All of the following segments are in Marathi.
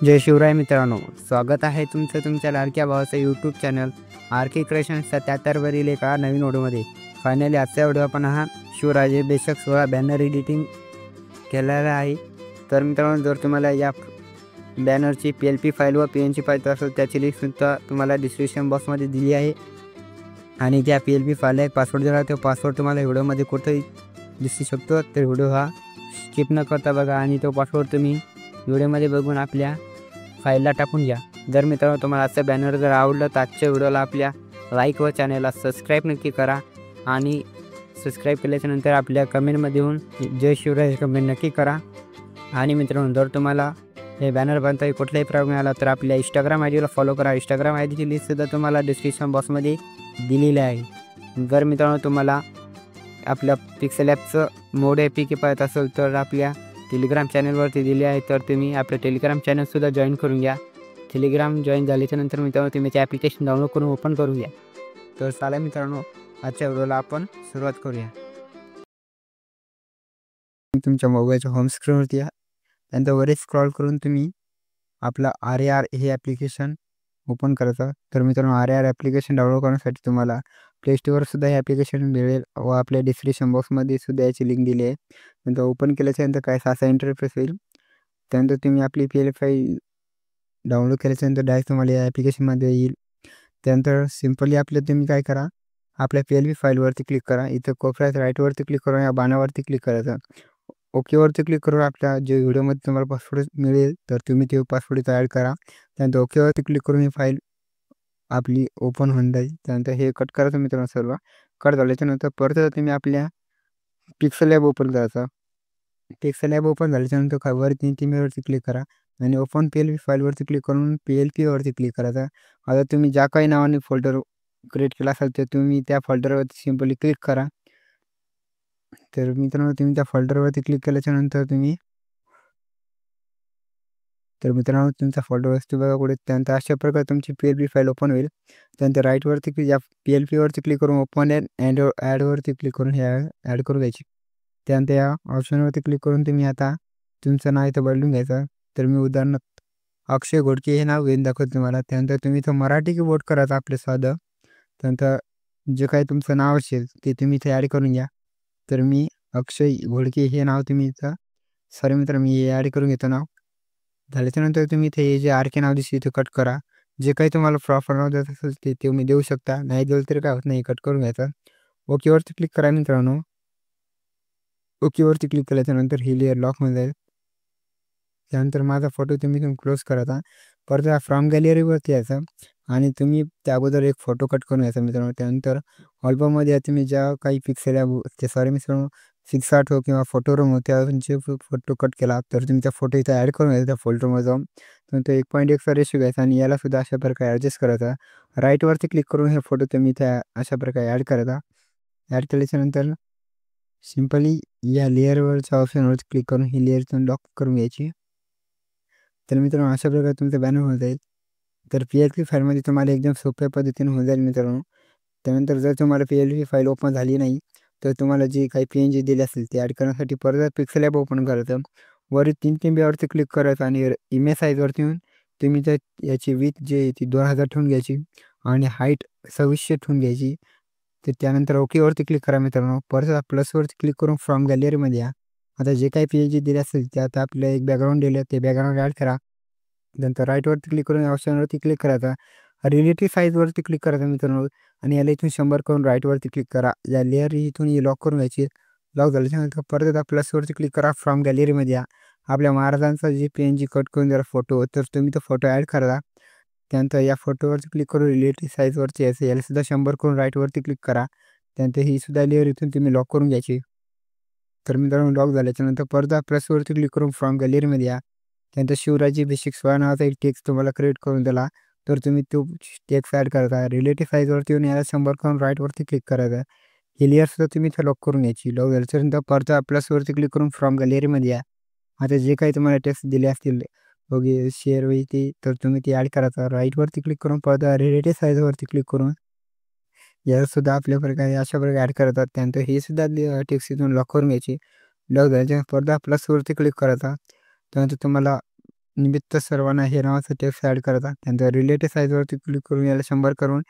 जय शिवराय मित्रांनो, स्वागत आहे तुमचं तुमच्या लाडक्या भावाचं यूट्यूब चॅनल आर के क्रिएशन 77वरील एका नवीन व्हिडिओमध्ये. फायनली आजचा व्हिडिओ आपण हा शिवराज्याभिषेक सोहळा बॅनर एडिटिंग केलेला आहे. तर मित्रांनो, जर तुम्हाला या बॅनरची PLP फाईल व PNG फाईल असेल त्याची लिंकसुद्धा तुम्हाला डिस्क्रिप्शन बॉक्समध्ये दिली आहे. आणि त्या PLP फाईलला एक पासवर्ड दिला, तो पासवर्ड तुम्हाला व्हिडिओमध्ये कुठेही दिसू शकतो. तर व्हिडिओ हा स्किप न करता बघा आणि तो पासवर्ड तुम्ही व्हिडिओमध्ये बघून आपल्या फाईलला टाकून घ्या. जर मित्रांनो तुम्हाला आजचा बॅनर जर आवडलं तर आजच्या व्हिडिओला आपल्या लाईक व चॅनलला सबस्क्राईब नक्की करा. आणि सबस्क्राईब केल्याच्यानंतर आपल्या कमेंटमध्ये येऊन जय शिवराय हे कमेंट नक्की करा. आणि मित्रांनो, जर तुम्हाला हे बॅनर बनताना कुठलाही प्रॉब्लेम आला तर आपल्या इंस्टाग्राम आयडीला फॉलो करा. इंस्टाग्राम आयडीची लिस्टसुद्धा तुम्हाला डिस्क्रिप्शन बॉक्समध्ये दिलेली आहे. जर मित्रांनो तुम्हाला आपल्या पिक्सेल ॲपचं मोड APK पाहत असेल तर आपल्या टेलिग्राम चॅनलवरती दिले आहे. तर तुम्ही आपलं टेलिग्राम चॅनलसुद्धा जॉईन करून घ्या. टेलिग्राम जॉईन झाल्याच्यानंतर मित्रांनो तुम्ही ते ॲप्लिकेशन डाउनलोड करून ओपन करून घ्या. तर चला मित्रांनो, आजच्या व्हिडिओला आपण सुरुवात करूया. तुमच्या मोबाईलच्या होम स्क्रीनवरती या, त्यानंतर वरती स्क्रॉल करून तुम्ही आपलं RAR हे ॲप्लिकेशन ओपन करायचं. तर मित्रांनो, RAR ॲप्लिकेशन डाउनलोड करण्यासाठी तुम्हाला प्ले स्टोअरसुद्धा हे ॲप्लिकेशन मिळेल व आपल्या डिस्क्रिप्शन बॉक्समध्ये सुद्धा याची लिंक दिली आहे. नंतर ओपन केल्याच्यानंतर काय असा इंटरफेस होईल. त्यानंतर तुम्ही आपली PLP फाईल डाउनलोड केल्याच्यानंतर डायरेक्ट तुम्हाला या ॲप्लिकेशनमध्ये येईल. त्यानंतर सिम्पली तुम्ही काय करा, आपल्या PLP फाईलवरती क्लिक करा. इथं कोपऱ्यात राईटवरती क्लिक करून या बाणावरती क्लिक करायचं. ओकेवरती क्लिक करून आपल्या जे व्हिडिओमध्ये तुम्हाला पासवर्ड मिळेल तर तुम्ही ते पासवर्ड इथं ॲड करा. त्यानंतर ओकेवरती क्लिक करून ही फाईल आपली ओपन होऊन जाईल. त्यानंतर हे कट करायचं मित्रांनो. सर्व कट झाल्याच्यानंतर परत तुम्ही आपल्या पिक्सेल ॲप ओपन करायचा. पिक्सेल ॲप ओपन झाल्याच्यानंतर वरती वरती क्लिक करा आणि ओपन PLP फाईलवरती क्लिक करून PLPवरती क्लिक करायचा. आता तुम्ही ज्या काही नावाने फोल्डर क्रिएट केला असाल तर तुम्ही त्या फोल्डरवरती सिम्पली क्लिक करा. तर मित्रांनो, तुम्ही त्या फोल्डरवरती क्लिक केल्याच्यानंतर तुमचा फोल्डर असतो बघा कुठे. त्यानंतर अशा प्रकारे तुमची PLP फाईल ओपन होईल. त्यानंतर राईटवरती या PLPवरती क्लिक करून ओपन अँड ॲडवरती क्लिक करून हे ॲड करून घ्यायची. त्यानंतर या ऑप्शनवरती क्लिक करून तुम्ही आता तुमचं नाव इथं बदलून घ्यायचं. तर मी उदाहरणार्थ अक्षय घोडके हे नाव घेऊन दाखवतो तुम्हाला. त्यानंतर तुम्ही इथं मराठी कीबोर्ड करायचं आपलं साधं. त्यानंतर जे काही तुमचं नाव असेल ते तुम्ही इथे ॲड करून घ्या. तर मी अक्षय घोडके हे नाव तुम्ही इथं सॉरी मित्र मी हे ॲड करून घेतो नाव. झाल्याच्यानंतर तुम्ही इथे हे जे RK नाव दिसते इथे कट करा. जे काही तुम्हाला प्रॉपर नाव द्यायचं असेल ते तुम्ही देऊ शकता. नाही दिलं तरी काय होत नाही, कट करून घ्यायचं. ओकेवरती क्लिक करा मित्रांनो. ओकेवरती क्लिक केल्याच्यानंतर ही लेअर लॉक होऊन जाईल. त्यानंतर माझा फोटो तुम्ही क्लोज करायचा. परत फ्रॉम गॅलरीवरती यायचं आणि तुम्ही त्या अगोदर एक फोटो कट करून घ्यायचा मित्रांनो. त्यानंतर अल्बममध्ये तुम्ही ज्या काही पिक्सेल ते सॉरी मित्रांनो पिक्सआर्ट हो किंवा फोटो रूम हो त्याचे फोटो कट केला तर तुम्ही त्या फोटो इथं ॲड करून घ्यायचा त्या फोल्डरमध्ये जाऊन. नंतर 1.1चा रेशो घ्यायचा आणि यालासुद्धा अशा प्रकारे ॲडजस्ट करायचा. राईटवरती क्लिक करून हे फोटो तुम्ही इथे अशा प्रकारे ॲड करायचा. ॲड केल्याच्यानंतर सिम्पली या लेअरवरच्या ऑप्शनवरती क्लिक करून ही लेअर तुम्ही लॉक करून घ्यायची. तर मित्रांनो, अशा प्रकारे तुमचं बॅनर होऊन जाईल. तर PLP फाईलमध्ये तुम्हाला एकदम सोप्या पद्धतीने होऊन जाईल मित्रांनो. त्यानंतर जर तुम्हाला PLP फाईल ओपन झाली नाही तर तुम्हाला जी काही PNG दिली असेल ती ॲड करण्यासाठी परत पिक्सेल ॲप ओपन करायचं. वर 3 टिंब्यावरती क्लिक करायचं आणि इमेज साईजवरती येऊन तुम्ही तर याची विथ जी आहे ती 2000 ठेवून घ्यायची आणि हाईट 2600 ठेवून घ्यायची. तर त्यानंतर ओकेवरती क्लिक करा मित्रांनो. परत प्लसवरती क्लिक करून फ्रॉम गॅलरीमध्ये या. आता जे काही PNG दिले असेल ते आता आपल्याला एक बॅकग्राऊंड दिलं ते बॅकग्राऊंड ॲड करा. नंतर राईटवरती क्लिक करून ऑप्शनवरती क्लिक करायचा. रिलेटिव्ह साईजवरती क्लिक करायचं मित्रांनो आणि याला इथून 100 करून राईटवरती क्लिक करा. या लेअर इथून लॉक करून घ्यायची. लॉक झाल्याच्यानंतर परत आता प्लसवरती क्लिक करा. फ्रॉम गॅलरीमध्ये या. आपल्या महाराजांचा जे PNG कट करून जरा फोटो तर तुम्ही तो फोटो ॲड करा. त्यानंतर या फोटोवरती क्लिक करून रिलेटिव्ह साईजवरती यायचं. यालासुद्धा 100 करून राईटवरती क्लिक करा. त्यानंतर ही सुद्धा लेअर इथून तुम्ही लॉक करून घ्यायची. तर मित्रांनो, लॉक झाल्याच्यानंतर परत प्लसवरती क्लिक करून फ्रॉम गॅलरीमध्ये या. त्यानंतर शिवराज्याभिषेक सोहळा नावाचा एक टेक्स्ट तुम्हाला क्रिएट करून दिला तर तुम्ही तो टेक्स्ट ॲड करायचा. रिलेटिव्ह साईजवरती येऊन याला 100 करून राईटवरती क्लिक करायचं. ही लेअरसुद्धा तुम्ही इथं लॉक करून घ्यायची. लॉक झाल्याच्यानंतर परत प्लसवरती क्लिक करून फ्रॉम गॅलरीमध्ये या. आता जे काही तुम्हाला टेक्स्ट दिले असतील वगैरे शेअर वगैरे ते तर तुम्ही ते ॲड करायचा. राईटवरती क्लिक करून परत रिलेटिव्ह साईजवरती क्लिक करून यालासुद्धा आपल्या प्रकारे अशा प्रकारे ॲड करतात. त्यानंतर हे सुद्धा टेक्स्ट इथून लॉक करून घ्यायची. लॉक झाल्याच्या परत प्लसवरती क्लिक करायचा. त्यानंतर तुम्हाला निमित्त सर्वांना हे नावाचं टेक्स्ट ॲड करायचा. त्यानंतर रिलेटेड साईजवरती क्लिक करून याला 100 करून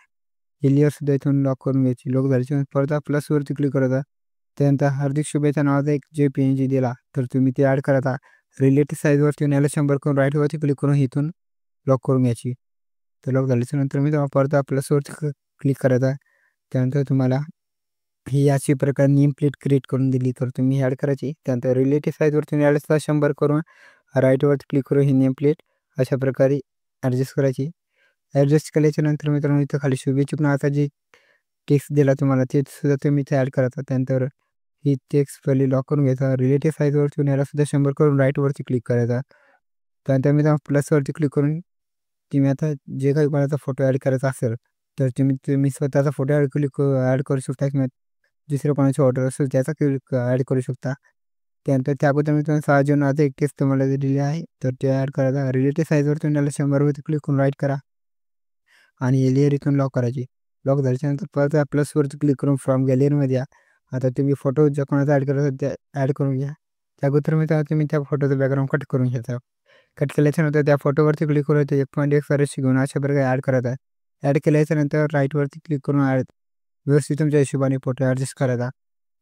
लेयरसुद्धा इथून लॉक करून घ्यायची. लॉक झाल्याच्यानंतर परत प्लसवरती क्लिक करायचा. त्यानंतर हार्दिक शुभेच्छा नावाचा एक JPG दिला तर तुम्ही ते ॲड करायचा. रिलेटेड साईजवरती येऊन याला 100 करून राईटवरती क्लिक करून इथून लॉक करून घ्यायची. तर लॉक झाल्याच्यानंतर मी तुम्हाला परत प्लसवरती क्लिक करायचा. त्यानंतर तुम्हाला ही अशी प्रकारे नेम प्लेट क्रिएट करून दिली तर तुम्ही ॲड करायची. त्यानंतर रिलेटेड साईजवरती याला 100 करून राईटवरती क्लिक करून ही नेम प्लेट अशा प्रकारे ॲडजस्ट करायची. ॲडजस्ट केल्याच्यानंतर मित्रांनो इथं खाली शुभेच्छुक नावाचा जे टेक्स्ट दिला तुम्हाला ते सुद्धा तुम्ही इथे ॲड करायचा. त्यानंतर ही टेक्स्ट पहिले लॉक करून घ्यायचा. रिलेटेड साईजवरती याला सुद्धा 100 करून राईटवरती क्लिक करायचा. त्यानंतर मी प्लसवरती क्लिक करून तुम्ही आता जे काही कोणाचा फोटो ॲड करायचा असेल तर तुम्ही स्वतःचा फोटो ॲड करू शकता किंवा दुसऱ्या कोणाचे ऑर्डर असेल त्याचा ॲड करू शकता. त्यानंतर त्या अगोदर मी तुम्हाला 6 जून आता एक टेक्स्ट तुम्हाला दिली आहे तर ते ॲड करायचा. रिलेटेड साईजवर तुम्हाला 100वरती क्लिक करून राईट करा आणि लेयर इथून लॉक करायची. लॉक झाल्याच्यानंतर परत प्लसवरती क्लिक करून फ्रॉम गॅलरीमध्ये या. आता तुम्ही फोटो ज्या कोणाचा ॲड करायचा त्या ॲड करून घ्या. त्या अगोदर मी तुम्ही त्या फोटोचं बॅकग्राऊंड कट करून घ्यायचा. कट केल्याच्यानंतर त्या फोटोवरती क्लिक करून 1.1 रेशो घेऊन अशा प्रकारे ॲड करायचा. ॲड केल्याच्यानंतर राईटवरती क्लिक करून व्यवस्थित तुमच्या हिशोबाने फोटो ॲडजस्ट करायचा.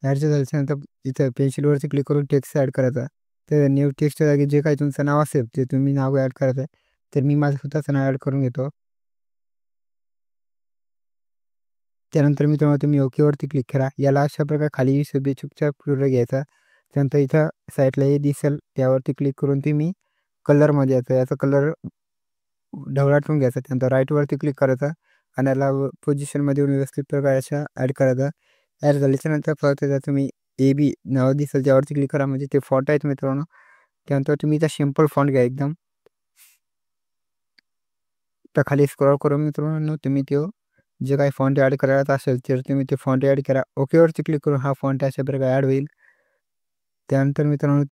ॲडजस्ट झाल्याच्यानंतर इथं पेन्सिलवरती क्लिक करून टेक्स्ट ॲड करायचा. तर न्यू टेक्स्टच्या जागी जे काही तुमचं नाव असेल ते तुम्ही नाव ॲड करायचं आहे. तर मी माझं स्वतःचं नाव ॲड करून घेतो. त्यानंतर मित्रांनो तुम्ही ओकेवरती क्लिक करा. याला अशा प्रकारे खाली शुभेच्छुकचा पुढे घ्यायचा. त्यानंतर इथं साईडला हे दिसेल त्यावरती क्लिक करून तुम्ही कलरमध्ये यायचं. याचा कलर ढवळाटून घ्यायचा. त्यानंतर राईटवरती क्लिक करायचा आणि याला पोझिशनमध्ये येऊन व्यवस्थित प्रकारे अशा ॲड करायचा. ॲड झाल्याच्यानंतर परत त्याचा तुम्ही AB नाव दिसेल त्यावरती क्लिक करा म्हणजे ते फॉन्ट आहेत मित्रांनो. त्यानंतर तुम्ही इथं सिम्पल फॉन्ट घ्या एकदम. तर खाली स्क्रॉल करून मित्रांनो तुम्ही तो जे काही फॉन्ट ॲड करायचा असेल तर तुम्ही ते फॉन्ट ॲड करा. ओकेवरती क्लिक करून हा फॉन्ट अशा प्रकारे ॲड होईल. त्यानंतर मित्रांनो